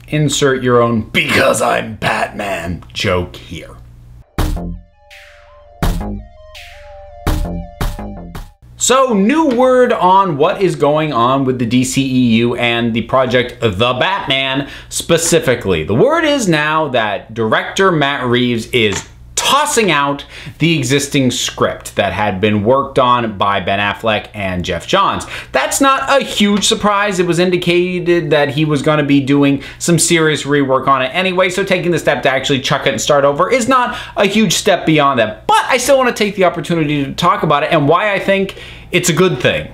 insert your own "because I'm Batman" joke here. So, new word on what is going on with the DCEU and the project The Batman specifically. The word is now that director Matt Reeves is tossing out the existing script that had been worked on by Ben Affleck and Geoff Johns. That's not a huge surprise. It was indicated that he was going to be doing some serious rework on it anyway, so taking the step to actually chuck it and start over is not a huge step beyond that. But I still want to take the opportunity to talk about it and why I think it's a good thing.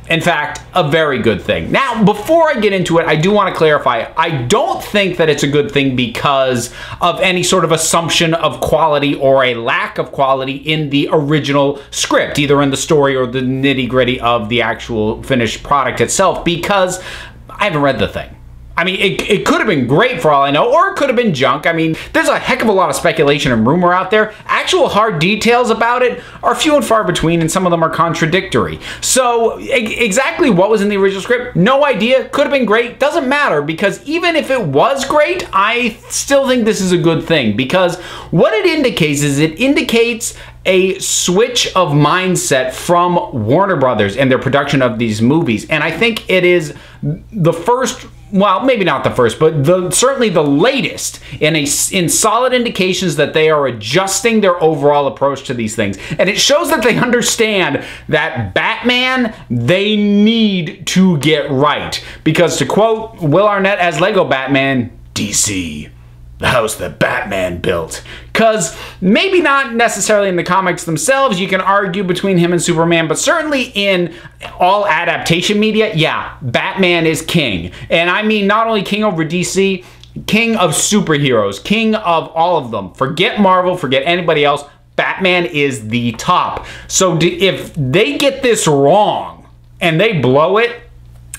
In fact, a very good thing. Now, before I get into it, I do want to clarify, I don't think that it's a good thing because of any sort of assumption of quality or a lack of quality in the original script, either in the story or the nitty-gritty of the actual finished product itself, because I haven't read the thing. I mean, it could have been great for all I know, or it could have been junk. I mean, there's a heck of a lot of speculation and rumor out there. Actual hard details about it are few and far between, and some of them are contradictory. So, exactly what was in the original script? No idea. Could have been great. Doesn't matter, because even if it was great, I still think this is a good thing, because what it indicates is it indicates a switch of mindset from Warner Brothers and their production of these movies. And I think it is the first, well, maybe not the first, but certainly the latest in solid indications that they are adjusting their overall approach to these things. And it shows that they understand that Batman, they need to get right. Because to quote Will Arnett as Lego Batman, DC, the house that Batman built. Because maybe not necessarily in the comics themselves, you can argue between him and Superman, but certainly in all adaptation media, yeah, Batman is king. And I mean not only king over DC, king of superheroes, king of all of them. Forget Marvel, forget anybody else, Batman is the top. So if they get this wrong and they blow it,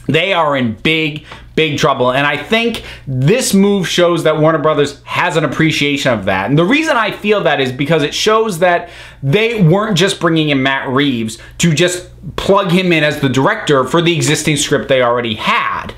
they are in big trouble. And I think this move shows that Warner Brothers has an appreciation of that. And the reason I feel that is because it shows that they weren't just bringing in Matt Reeves to just plug him in as the director for the existing script they already had.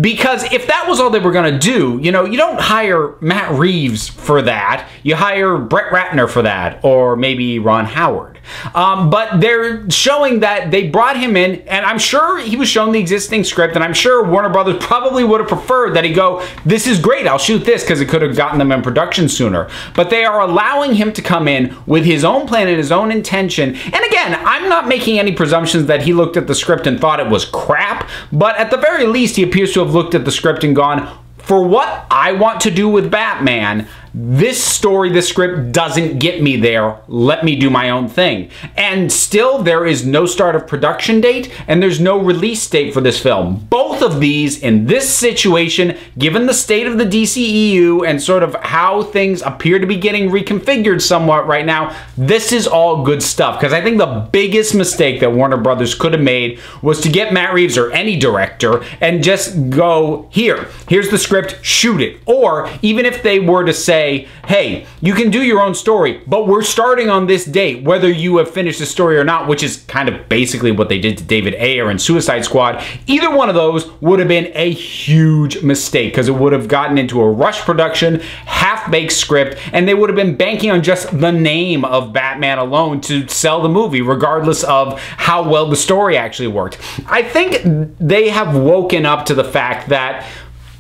Because if that was all they were going to do, you know, you don't hire Matt Reeves for that. You hire Brett Ratner for that, or maybe Ron Howard. But they're showing that they brought him in, and I'm sure he was shown the existing script, and I'm sure Warner Brothers probably would have preferred that he go, this is great, I'll shoot this, because it could have gotten them in production sooner. But they are allowing him to come in with his own plan and his own intention. And again, I'm not making any presumptions that he looked at the script and thought it was crap, but at the very least, he appears to have looked at the script and gone, for what I want to do with Batman, this story, this script doesn't get me there. Let me do my own thing. And still, there is no start of production date, and there's no release date for this film. Both of these, in this situation, given the state of the DCEU and sort of how things appear to be getting reconfigured somewhat right now, this is all good stuff. Because I think the biggest mistake that Warner Brothers could have made was to get Matt Reeves or any director and just go, here's the script, shoot it. Or even if they were to say, hey, you can do your own story, but we're starting on this date, whether you have finished the story or not, which is kind of basically what they did to David Ayer in Suicide Squad. Either one of those would have been a huge mistake, because it would have gotten into a rush production, half-baked script, and they would have been banking on just the name of Batman alone to sell the movie, regardless of how well the story actually worked. I think they have woken up to the fact that,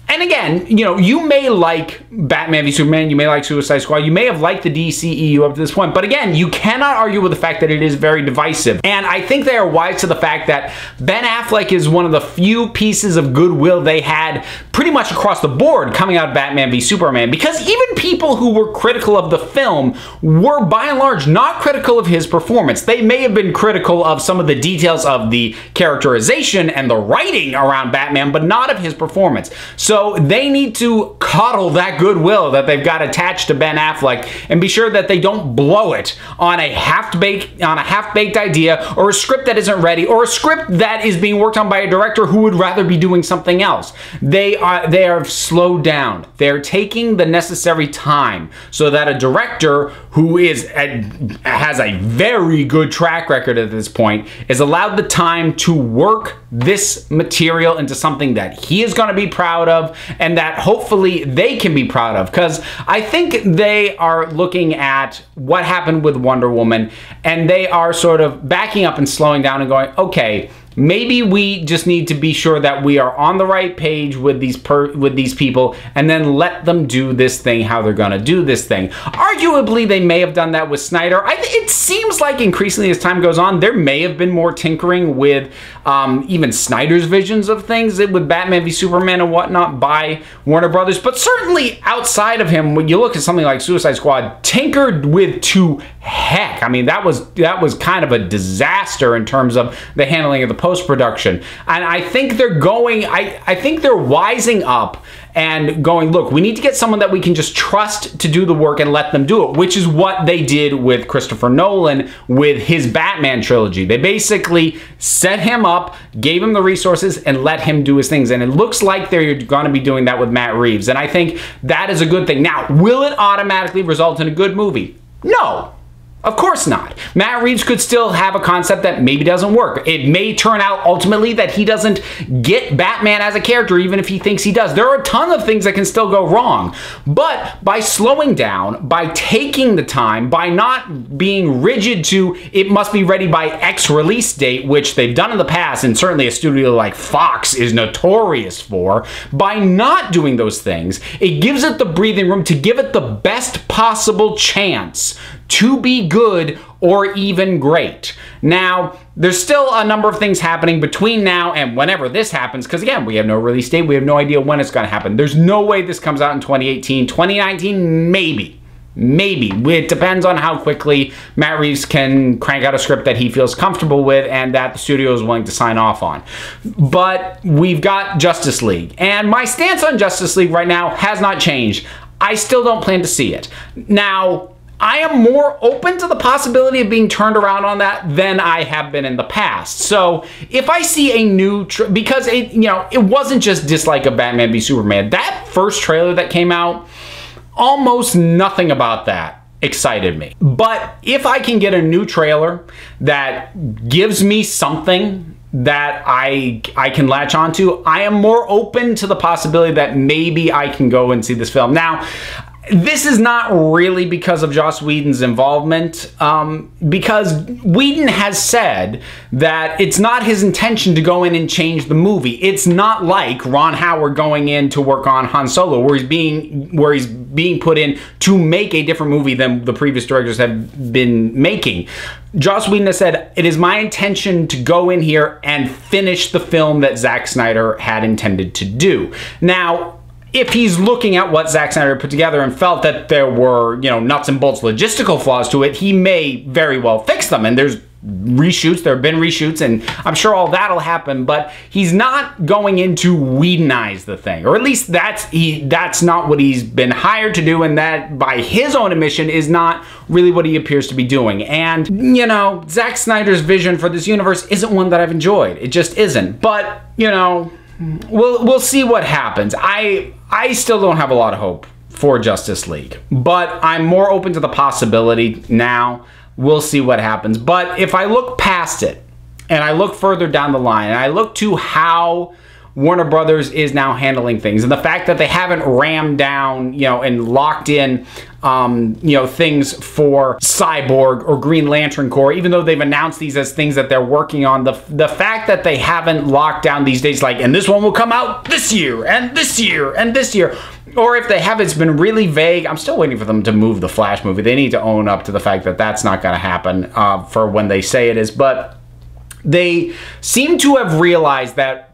and again, you know, you may like Batman v Superman, you may like Suicide Squad, you may have liked the DCEU up to this point, but again, you cannot argue with the fact that it is very divisive. And I think they are wise to the fact that Ben Affleck is one of the few pieces of goodwill they had pretty much across the board coming out of Batman v Superman, because even people who were critical of the film were by and large not critical of his performance. They may have been critical of some of the details of the characterization and the writing around Batman, but not of his performance. So they need to coddle that goodwill that they've got attached to Ben Affleck and be sure that they don't blow it on a half-baked idea, or a script that isn't ready, or a script that is being worked on by a director who would rather be doing something else. They are slowed down. They're taking the necessary time so that a director who has a very good track record at this point is allowed the time to work this material into something that he is going to be proud of and that hopefully they can be proud of, because I think they are looking at what happened with Wonder Woman and they are sort of backing up and slowing down and going, okay, maybe we just need to be sure that we are on the right page with these people, and then let them do this thing how they're gonna do this thing. Arguably, they may have done that with Snyder. It seems like increasingly as time goes on, there may have been more tinkering with even Snyder's visions of things with Batman v Superman and whatnot by Warner Brothers. But certainly outside of him, when you look at something like Suicide Squad, tinkered with to heck. I mean, that was kind of a disaster in terms of the handling of the post-production. And I think they're going, I think they're wising up and going, look, we need to get someone that we can just trust to do the work and let them do it, which is what they did with Christopher Nolan with his Batman trilogy. They basically set him up, gave him the resources, and let him do his things. And it looks like they're going to be doing that with Matt Reeves. And I think that is a good thing. Now, will it automatically result in a good movie? No. Of course not. Matt Reeves could still have a concept that maybe doesn't work. It may turn out ultimately that he doesn't get Batman as a character, even if he thinks he does. There are a ton of things that can still go wrong. But by slowing down, by taking the time, by not being rigid to it must be ready by X release date, which they've done in the past, and certainly a studio like Fox is notorious for, by not doing those things, it gives it the breathing room to give it the best possible chance to be good or even great. Now, there's still a number of things happening between now and whenever this happens, because again, we have no release date, we have no idea when it's going to happen. There's no way this comes out in 2018. 2019, maybe. Maybe. It depends on how quickly Matt Reeves can crank out a script that he feels comfortable with and that the studio is willing to sign off on. But we've got Justice League, and my stance on Justice League right now has not changed. I still don't plan to see it. Now, I am more open to the possibility of being turned around on that than I have been in the past. So if I see a new, because it wasn't just dislike of Batman v Superman. That first trailer that came out, almost nothing about that excited me. But if I can get a new trailer that gives me something that I can latch onto, I am more open to the possibility that maybe I can go and see this film. Now, this is not really because of Joss Whedon's involvement, because Whedon has said that it's not his intention to go in and change the movie. It's not like Ron Howard going in to work on Han Solo, where he's being put in to make a different movie than the previous directors have been making. Joss Whedon has said, it is my intention to go in here and finish the film that Zack Snyder had intended to do. Now, if he's looking at what Zack Snyder put together and felt that there were, nuts and bolts logistical flaws to it, he may very well fix them. And there's reshoots, there have been reshoots, and I'm sure all that'll happen, but he's not going in to Whedonize the thing. Or at least that's not what he's been hired to do, and that, by his own admission, is not really what he appears to be doing. And, Zack Snyder's vision for this universe isn't one that I've enjoyed. It just isn't. But, we'll see what happens. I still don't have a lot of hope for Justice League, but I'm more open to the possibility now. We'll see what happens. But if I look past it and I look further down the line and I look to how Warner Brothers is now handling things and the fact that they haven't rammed down, and locked in, things for Cyborg or Green Lantern Corps, even though they've announced these as things that they're working on, the fact that they haven't locked down these dates, like, and this one will come out this year, and this year, and this year, or if they have, it's been really vague. I'm still waiting for them to move the Flash movie. They need to own up to the fact that that's not going to happen for when they say it is, but they seem to have realized that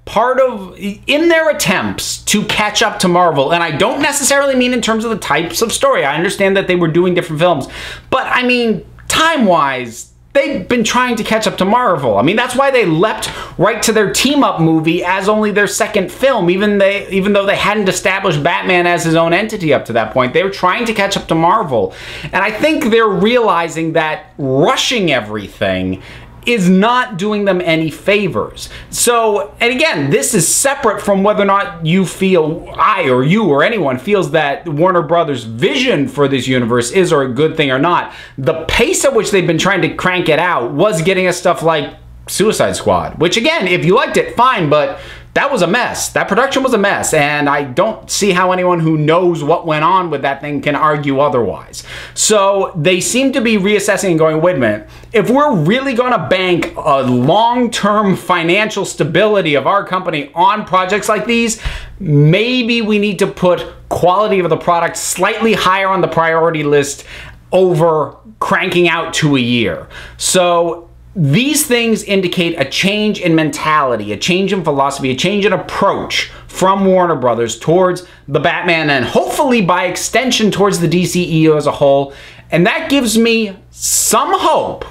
in their attempts to catch up to Marvel, and I don't necessarily mean in terms of the types of story. I understand that they were doing different films, but I mean, time-wise, they've been trying to catch up to Marvel. I mean, that's why they leapt right to their team-up movie as only their second film, even though they hadn't established Batman as his own entity up to that point. They were trying to catch up to Marvel, and I think they're realizing that rushing everything is not doing them any favors. So, and again, this is separate from whether or not you feel, I or you or anyone feels that Warner Brothers' vision for this universe is or a good thing or not. The pace at which they've been trying to crank it out was getting us stuff like Suicide Squad, which again, if you liked it, fine, but that was a mess. That production was a mess, and I don't see how anyone who knows what went on with that thing can argue otherwise. So they seem to be reassessing and going, wait a minute, if we're really going to bank a long-term financial stability of our company on projects like these, maybe we need to put quality of the product slightly higher on the priority list over cranking out to a year. So these things indicate a change in mentality, a change in philosophy, a change in approach from Warner Brothers towards the Batman and hopefully by extension towards the DCEU as a whole. And that gives me some hope.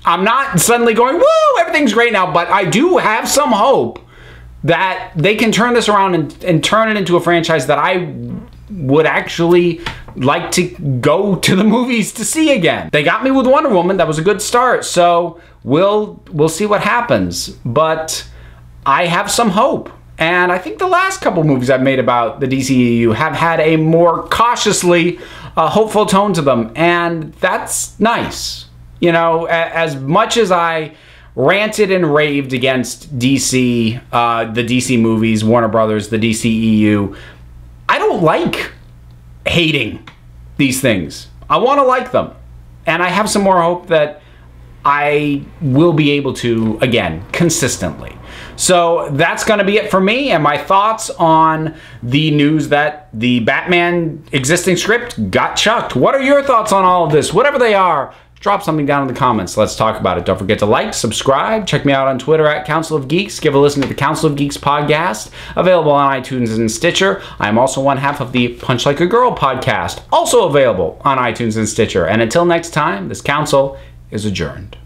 I'm not suddenly going, woo, everything's great now, but I do have some hope that they can turn this around and turn it into a franchise that I would actually like to go to the movies to see again. They got me with Wonder Woman. That was a good start. So we'll see what happens. But I have some hope. And I think the last couple movies I've made about the DCEU have had a more cautiously hopeful tone to them. And that's nice. You know, as much as I ranted and raved against DC, the DC movies, Warner Brothers, the DCEU, I don't like hating these things. I want to like them. And I have some more hope that I will be able to, again, consistently. So that's going to be it for me and my thoughts on the news that the Batman existing script got chucked. What are your thoughts on all of this? Whatever they are, drop something down in the comments. Let's talk about it. Don't forget to like, subscribe, check me out on Twitter at Council of Geeks. Give a listen to the Council of Geeks podcast, available on iTunes and Stitcher. I am also one half of the Punch Like a Girl podcast, also available on iTunes and Stitcher. And until next time, this council is adjourned.